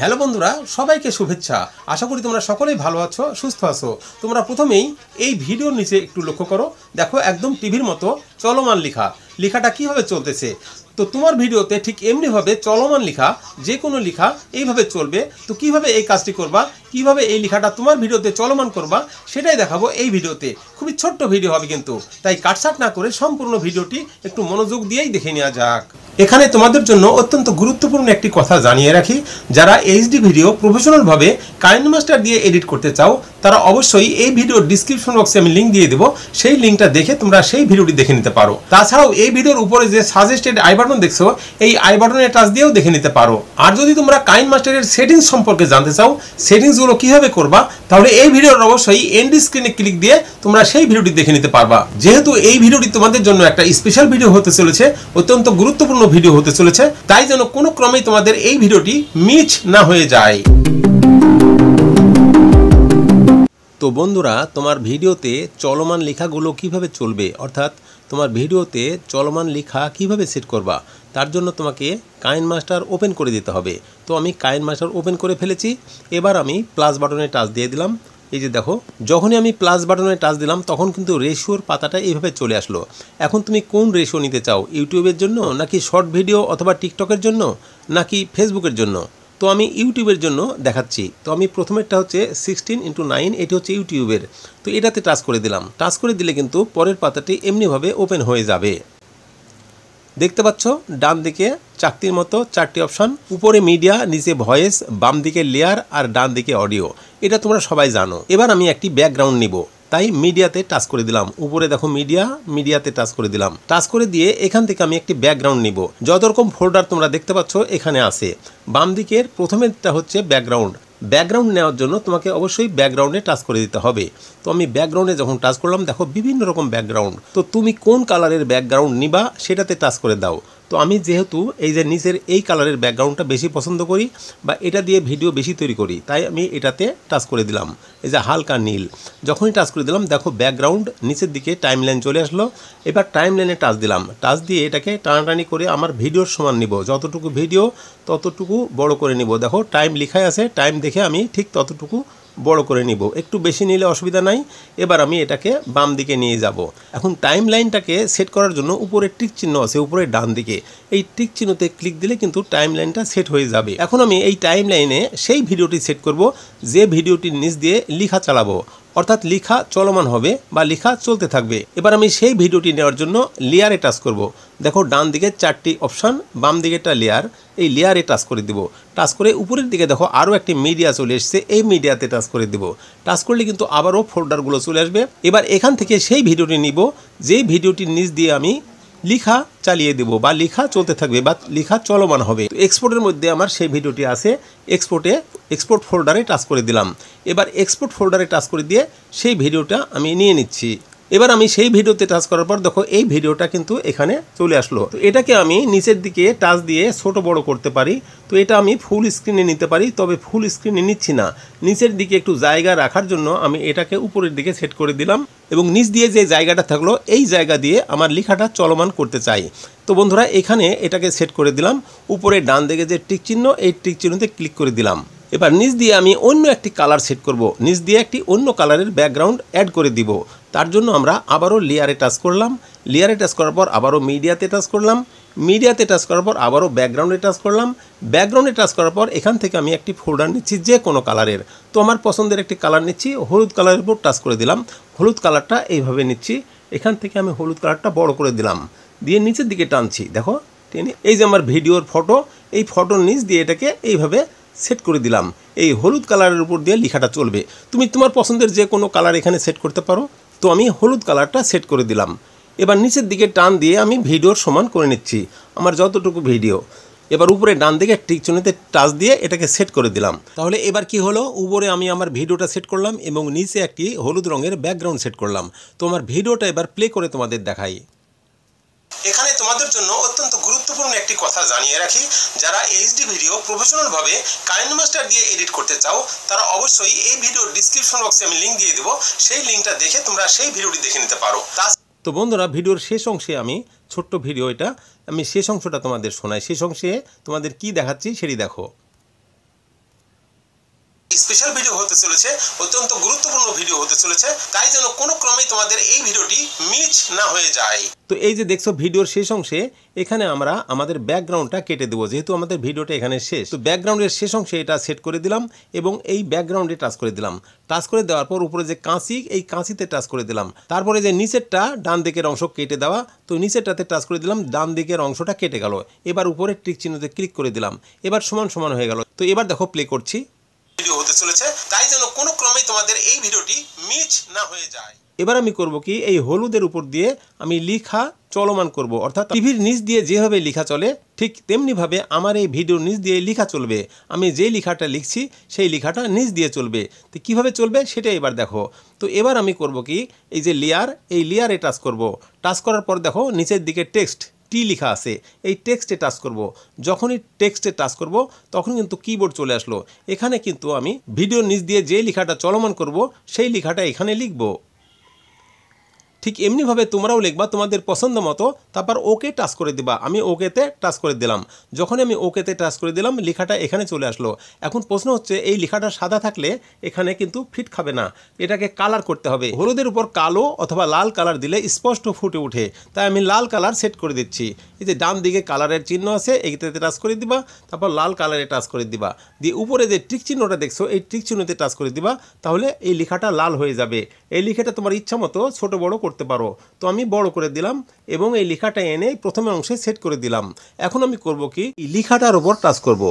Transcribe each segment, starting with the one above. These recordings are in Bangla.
হ্যালো বন্ধুরা, সবাইকে শুভেচ্ছা। আশা করি তোমরা সকলেই ভালো আছো, সুস্থ আছো। তোমরা প্রথমেই এই ভিডিওর নিচে একটু লক্ষ্য করো, দেখো একদম টিভির মতো চলমান লেখাটা কিভাবে চলতেছে। তো তোমার ভিডিওতে ঠিক এমনিভাবে চলমান লেখা, যে কোনো লেখা এইভাবে চলবে। তো কিভাবে এই কাজটি করবা, কিভাবে এই লেখাটা তোমার ভিডিওতে চলমান করবা, সেটাই দেখাবো এই ভিডিওতে। খুবই ছোট্ট ভিডিও হবে কিন্তু, তাই কাটছাট না করে সম্পূর্ণ ভিডিওটি একটু মনোযোগ দিয়েই দেখে নেওয়া যাক। এখানে তোমাদের জন্য অত্যন্ত গুরুত্বপূর্ণ একটি কথা জানিয়ে রাখি, যারা এইচডি ভিডিও প্রফেশনালভাবে কাইনমাস্টার দিয়ে এডিট করতে চাও, তারা অবশ্যই এই ভিডিওর ডিসক্রিপশন বক্সে আমি লিঙ্ক দিয়ে দেবো। সেই লিঙ্কটা দেখে তোমরা সেই ভিডিওটি দেখে নিতে পারো। তাছাড়াও এই ভিডিওর উপরে যে সাজেস্টেড আই বাটন দেখছো, এই আই বাটনের টাচ দিয়েও দেখে নিতে পারো। আর যদি তোমরা কাইনমাস্টারের সেটিংস সম্পর্কে জানতে চাও, সেটিংসগুলো কিভাবে করবা, তাহলে এই ভিডিওর অবশ্যই এন্ড স্ক্রিনে ক্লিক দিয়ে তোমরা সেই ভিডিওটি দেখে নিতে পারবা। যেহেতু এই ভিডিওটি তোমাদের জন্য একটা স্পেশাল ভিডিও হতে চলেছে, অত্যন্ত গুরুত্বপূর্ণ ভিডিও হতে চলেছে, তাই যেন কোনো ক্রমেই তোমাদের এই ভিডিওটি মিস না হয়ে যায়। তো বন্ধুরা, তোমার ভিডিওতে চলমান লেখাগুলো কিভাবে চলবে, অর্থাৎ তোমার ভিডিওতে চলমান লেখা কিভাবে সেট করবা, তার জন্য তোমাকে কাইনমাস্টার ওপেন করে দিতে হবে। তো আমি কাইনমাস্টার ওপেন করে ফেলেছি। এবার আমি প্লাস বাটনে টাচ দিয়ে দিলাম। এই যে দেখো, যখনই আমি প্লাস বাটনে টাচ দিলাম তখন কিন্তু রেশিওর পাতাটা এইভাবে চলে আসলো। এখন তুমি কোন রেশিও নিতে চাও, ইউটিউবের জন্য নাকি শর্ট ভিডিও অথবা টিকটকের জন্য নাকি ফেসবুকের জন্য? তো আমি ইউটিউবের জন্য দেখাচ্ছি। তো আমি প্রথমেরটা হচ্ছে 16:9, এটি হচ্ছে ইউটিউবের। তো এটাতে টাচ করে দিলাম। টাচ করে দিলে কিন্তু পরের পাতাটি এমনিভাবে ওপেন হয়ে যাবে। দেখতে পাচ্ছ ডান দিকে চাকতির মতো চারটি অপশান, উপরে মিডিয়া, নিচে ভয়েস, বাম দিকে লেয়ার আর ডান দিকে অডিও। এটা তোমরা সবাই জানো। এবার আমি একটি ব্যাকগ্রাউন্ড নিব, তাই মিডিয়াতে টাচ করে দিলাম। উপরে দেখো মিডিয়াতে টাচ করে দিলাম। টাচ করে দিয়ে এখান থেকে আমি একটি ব্যাকগ্রাউন্ড নিব। যত রকম ফোল্ডার তোমরা দেখতে পাচ্ছ এখানে আছে। বাম দিকের প্রথমেরটা হচ্ছে ব্যাকগ্রাউন্ড নেওয়ার জন্য তোমাকে অবশ্যই ব্যাকগ্রাউন্ডে টাচ করে দিতে হবে। তো আমি ব্যাকগ্রাউন্ডে যখন টাচ করলাম, দেখো বিভিন্ন রকম ব্যাকগ্রাউন্ড। তো তুমি কোন কালারের ব্যাকগ্রাউন্ড নিবা সেটাতে টাচ করে দাও। তো আমি যেহেতু এই যে নিচের এই কালারের ব্যাকগ্রাউন্ডটা বেশি পছন্দ করি বা এটা দিয়ে ভিডিও বেশি তৈরি করি, তাই আমি এটাতে টাচ করে দিলাম। এই যে হালকা নীল, যখনই টাচ করে দিলাম দেখো ব্যাকগ্রাউন্ড নিচের দিকে টাইমলাইন চলে আসলো। এবার টাইমলাইনে টাচ দিলাম। টাচ দিয়ে এটাকে টানাটানি করে আমার ভিডিওর সমান নিব। যতটুকু ভিডিও ততটুকু বড় করে নিব। দেখো টাইম লেখাই আছে, টাইম দেখে আমি ঠিক ততটুকু বড় করে নিব। একটু বেশি নিলে অসুবিধা নাই। এবার আমি এটাকে বাম দিকে নিয়ে যাব। এখন টাইম লাইনটাকে সেট করার জন্য উপরে টিক চিহ্ন আছে, উপরে ডান দিকে। এই টিক চিহ্নতে ক্লিক দিলে কিন্তু টাইম লাইনটা সেট হয়ে যাবে। এখন আমি এই টাইম লাইনে সেই ভিডিওটি সেট করব যে ভিডিওটির নিচ দিয়ে লেখা চালাবো, অর্থাৎ লেখা চলমান হবে বা লেখা চলতে থাকবে। এবার আমি সেই ভিডিওটি নেওয়ার জন্য লেয়ারে টাচ করব। দেখো ডান দিকে চারটি অপশান, বাম দিকেরটা লেয়ার। এই লেয়ারে টাচ করে দিব। টাচ করে উপরের দিকে দেখো আরও একটি মিডিয়া চলে এসছে, এই মিডিয়াতে টাচ করে দিব। টাচ করলে কিন্তু আবারও ফোল্ডারগুলো চলে আসবে। এবার এখান থেকে সেই ভিডিওটি নিব যেই ভিডিওটির নিচ দিয়ে আমি লেখা চালিয়ে দেব বা লেখা চলতে থাকবে বা লেখা চলমান হবে। তো এক্সপোর্টের মধ্যে আমার সেই ভিডিওটি আছে। এক্সপোর্ট ফোল্ডারে টাচ করে দিলাম। এবার এক্সপোর্ট ফোল্ডারে টাচ করে দিয়ে সেই ভিডিওটা আমি নিয়ে নিচ্ছি। এবার আমি সেই ভিডিওতে টাচ করার পর দেখো এই ভিডিওটা কিন্তু এখানে চলে আসলো। তো এটাকে আমি নিচের দিকে টাচ দিয়ে ছোট বড় করতে পারি। তো এটা আমি ফুল স্ক্রিনে নিতে পারি, তবে ফুল স্ক্রিনে নিচ্ছি না। নিচের দিকে একটু জায়গা রাখার জন্য আমি এটাকে উপরের দিকে সেট করে দিলাম এবং নিচ দিয়ে যে জায়গাটা থাকলো এই জায়গা দিয়ে আমার লেখাটা চলমান করতে চাই। তো বন্ধুরা, এখানে এটাকে সেট করে দিলাম। উপরে ডান দিকে যে টিক চিহ্ন, এই টিক চিহ্নতে ক্লিক করে দিলাম। এবার নিচ দিয়ে আমি অন্য একটি কালার সেট করব। নিচ দিয়ে একটি অন্য কালারের ব্যাকগ্রাউন্ড অ্যাড করে দিব। তার জন্য আমরা আবারও লেয়ারে টাচ করলাম। লেয়ারে টাচ করার পর আবারও মিডিয়াতে টাচ করলাম। মিডিয়াতে টাচ করার পর আবারও ব্যাকগ্রাউন্ডে টাচ করলাম। ব্যাকগ্রাউন্ডে টাচ করার পর এখান থেকে আমি একটি ফোল্ডার নিচ্ছি যে কোনো কালারের। তো আমার পছন্দের একটি কালার নিচ্ছি, হলুদ কালারের উপর টাচ করে দিলাম। হলুদ কালারটা এইভাবে নিচ্ছি। এখান থেকে আমি হলুদ কালারটা বড় করে দিলাম, দিয়ে নিচের দিকে টানছি। দেখো টেনে এই যে আমার ভিডিওর ফটো, এই ফটোর নিচ দিয়ে এটাকে এইভাবে সেট করে দিলাম। এই হলুদ কালারের উপর দিয়ে লেখাটা চলবে। তুমি তোমার পছন্দের যে কোনো কালার এখানে সেট করতে পারো। তো আমি হলুদ কালারটা সেট করে দিলাম। এবার নিচের দিকে টান দিয়ে আমি ভিডিওর সমান করে নিচ্ছি আমার যতটুকু ভিডিও। এবার উপরে ডান দিকে টিক চিহ্নতে টাচ দিয়ে এটাকে সেট করে দিলাম। তাহলে এবার কি হলো, উপরে আমি আমার ভিডিওটা সেট করলাম এবং নিচে একটি হলুদ রঙের ব্যাকগ্রাউন্ড সেট করলাম। তো আমার ভিডিওটা এবার প্লে করে তোমাদের দেখাই। এখানে তোমাদের জন্য অত্যন্ত গুরুত্বপূর্ণ একটি কথা জানিয়ে রাখি, যারা এইচডি ভিডিও প্রফেশনালভাবে কাইনমাস্টার দিয়ে এডিট করতে চাও, তারা অবশ্যই এই ভিডিওর ডিসক্রিপশন বক্সে আমি লিঙ্ক দিয়ে দেবো। সেই লিঙ্কটা দেখে তোমরা সেই ভিডিওটি দেখে নিতে পারো। তো বন্ধুরা, ভিডিওর শেষ অংশে আমি ছোট্ট ভিডিও, এটা আমি শেষ অংশটা তোমাদের শোনাই। শেষ অংশে তোমাদের কি দেখাচ্ছি সেটি দেখো। স্পেশাল ভিডিও হতে চলেছে, অত্যন্ত গুরুত্বপূর্ণ ভিডিও হতে চলেছে, তাই যেন কোনো ক্রমেই তোমাদের এই ভিডিওটি মিস না হয়ে যায়। তো এই যে দেখছো ভিডিওর শেষ অংশে এখানে আমরা আমাদের ব্যাকগ্রাউন্ডটা কেটে দেবো, যেহেতু আমাদের ভিডিওটা এখানে শেষ। তো ব্যাকগ্রাউন্ডের শেষ অংশে এটা সেট করে দিলাম এবং এই ব্যাকগ্রাউন্ডে টাচ করে দিলাম। টাচ করে দেওয়ার পর উপরে যে কাঁচি, এই কাঁচিতে টাচ করে দিলাম। তারপরে যে নিচেরটা ডান দিকের অংশ কেটে দেওয়া, তো নিচেরটাতে টাচ করে দিলাম, ডান দিকের অংশটা কেটে গেল। এবার উপরে টিক চিহ্নতে ক্লিক করে দিলাম, এবার সমান সমান হয়ে গেল। তো এবার দেখো প্লে করছি, ভিডিও হতে চলেছে, তাই যেন কোনো ক্রমেই তোমাদের এই ভিডিওটি মিস না হয়ে যায়। এবার আমি করব কি, এই হলুদের উপর দিয়ে আমি লেখা চলমান করব, অর্থাৎ টিভির নিচ দিয়ে যেভাবে লেখা চলে ঠিক তেমনিভাবে আমার এই ভিডিওর নিচ দিয়ে লেখা চলবে। আমি যে লেখাটা লিখছি সেই লেখাটা নিচ দিয়ে চলবে। তো কীভাবে চলবে সেটা এবার দেখো। তো এবার আমি করব কি, এই যে লেয়ার, এই লেয়ারে টাচ করব। টাচ করার পর দেখো নিচের দিকে টেক্সট টি লেখা আছে, এই টেক্সটে টাচ করব। যখনই টেক্সটে টাচ করব তখন কিন্তু কিবোর্ড চলে আসলো। এখানে কিন্তু আমি ভিডিওর নিচ দিয়ে যে লেখাটা চলমান করব সেই লেখাটা এখানে লিখব। ঠিক এমনিভাবে তোমরাও লিখবা তোমাদের পছন্দ মতো, তারপর ওকে টাচ করে দিবা। আমি ওকেতে টাচ করে দিলাম। যখন আমি ওকেতে টাচ করে দিলাম লেখাটা এখানে চলে আসলো। এখন প্রশ্ন হচ্ছে, এই লেখাটা সাদা থাকলে এখানে কিন্তু ফিট খাবে না, এটাকে কালার করতে হবে। হলুদের উপর কালো অথবা লাল কালার দিলে স্পষ্ট ফুটে ওঠে, তাই আমি লাল কালার সেট করে দিচ্ছি। এই যে ডান দিকে কালারের চিহ্ন আছে, এইটাতে টাচ করে দিবা, তারপর লাল কালারে টাচ করে দিবা, দিয়ে উপরে যে টিক চিহ্নটা দেখছো এই টিক চিহ্নতে টাচ করে দিবা, তাহলে এই লেখাটা লাল হয়ে যাবে। এই লেখাটা তোমার ইচ্ছা মতো ছোট বড় করতে পারো। তো আমি বড় করে দিলাম এবং এই লেখাটা এনে প্রথমে অংশে সেট করে দিলাম। এখন আমি করব কি, এই লেখাটার উপর টাচ করব।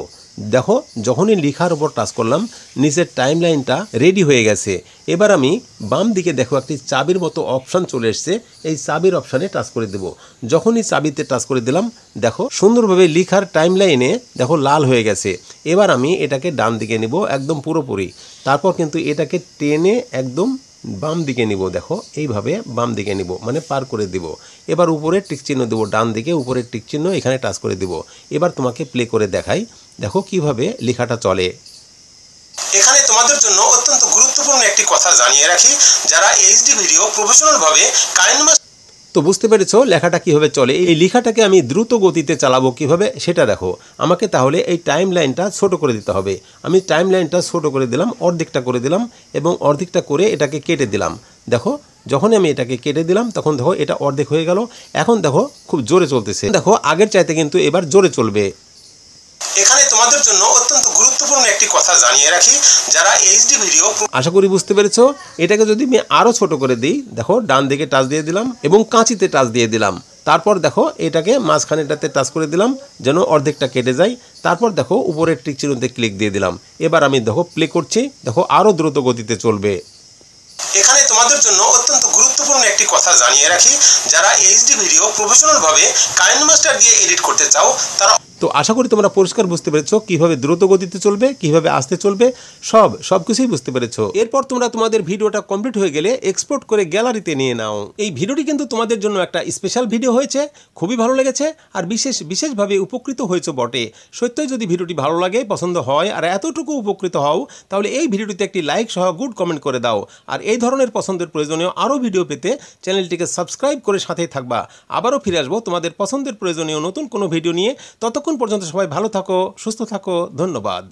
দেখো যখনই লেখার উপর টাচ করলাম নিচের টাইম লাইনটা রেডি হয়ে গেছে। এবার আমি বাম দিকে দেখো একটি চাবির মতো অপশান চলে এসছে, এই চাবির অপশানে টাচ করে দেব। যখনই চাবিতে টাচ করে দিলাম দেখো সুন্দরভাবে লেখার টাইম লাইনে দেখো লাল হয়ে গেছে। এবার আমি এটাকে ডান দিকে নিব একদম পুরোপুরি, তারপর কিন্তু এটাকে টেনে একদম বাম দিকে নিব। দেখো এইভাবে বাম দিকে নিব, মানে পার করে দিব। এবার উপরে টিক চিহ্ন দেবো, ডান দিকে উপরের টিক চিহ্ন এখানে টাচ করে দিব। এবার তোমাকে প্লে করে দেখাই, দেখো কিভাবে লেখাটা চলে। এখানে তোমাদের জন্য অত্যন্ত গুরুত্বপূর্ণ একটি কথা জানিয়ে রাখি, যারা এইচডি ভিডিও প্রফেশনালভাবে কাইনমাস্টার। তো বুঝতে পেরেছো লেখাটা কিভাবে চলে। এই লেখাটাকে আমি দ্রুত গতিতে চালাবো কিভাবে সেটা দেখো। আমাকে তাহলে এই টাইম লাইনটা ছোট করে দিতে হবে। আমি টাইম লাইনটা ছোট করে দিলাম, অর্ধেকটা করে দিলাম এবং অর্ধেকটা করে এটাকে কেটে দিলাম। দেখো যখনই আমি এটাকে কেটে দিলাম তখন দেখো এটা অর্ধেক হয়ে গেল। এখন দেখো খুব জোরে চলতেছে, দেখো আগের চাইতে কিন্তু এবার জোরে চলবে। এখানে তোমাদের জন্য অত্যন্ত গুরুত্বপূর্ণ একটি কথা জানিয়ে রাখি, যারা এইচডি ভিডিও, আশা করি বুঝতে পেরেছো। এটাকে যদি আমি আরো ছোট করে দিই, দেখো ডান দিকে টাচ দিয়ে দিলাম এবং কাঁচিতে টাচ দিয়ে দিলাম। তারপর দেখো এটাকে মাঝখানেটাতে টাচ করে দিলাম যেন অর্ধেকটা কেটে যায়। তারপর দেখো উপরের টিক চিহ্নতে ক্লিক দিয়ে দিলাম। এবার আমি দেখো প্লে করছি, দেখো আরো দ্রুত গতিতে চলবে। এখানে তোমাদের জন্য অত্যন্ত গুরুত্বপূর্ণ একটি কথা জানিয়ে রাখি, যারা এইচডি ভিডিও প্রফেশনালভাবে কাইনমাস্টার দিয়ে এডিট করতে চাও তারা। তো আশা করি তোমরা পরিষ্কার বুঝতে পেরেছো কিভাবে দ্রুত গতিতে চলবে, কিভাবে আস্তে চলবে, সবকিছুই বুঝতে পেরেছো। এরপর তোমরা তোমাদের ভিডিওটা কমপ্লিট হয়ে গেলে এক্সপোর্ট করে গ্যালারিতে নিয়ে নাও। এই ভিডিওটি কিন্তু তোমাদের জন্য একটা স্পেশাল ভিডিও হয়েছে, খুবই ভালো লেগেছে আর বিশেষভাবে উপকৃত হয়েছে বটে। সত্যই যদি ভিডিওটি ভালো লাগে, পছন্দ হয় আর এতটুকু উপকৃত হও, তাহলে এই ভিডিওটিতে একটি লাইক সহ গুড কমেন্ট করে দাও। আর এই ধরনের পছন্দের প্রয়োজনীয় আরও ভিডিও পেতে চ্যানেলটিকে সাবস্ক্রাইব করে সাথেই থাকবা। আবারও ফিরে আসবো তোমাদের পছন্দের প্রয়োজনীয় নতুন কোনো ভিডিও নিয়ে। ততক্ষণ পর্যন্ত সবাই ভালো থাকো, সুস্থ থাকো, ধন্যবাদ।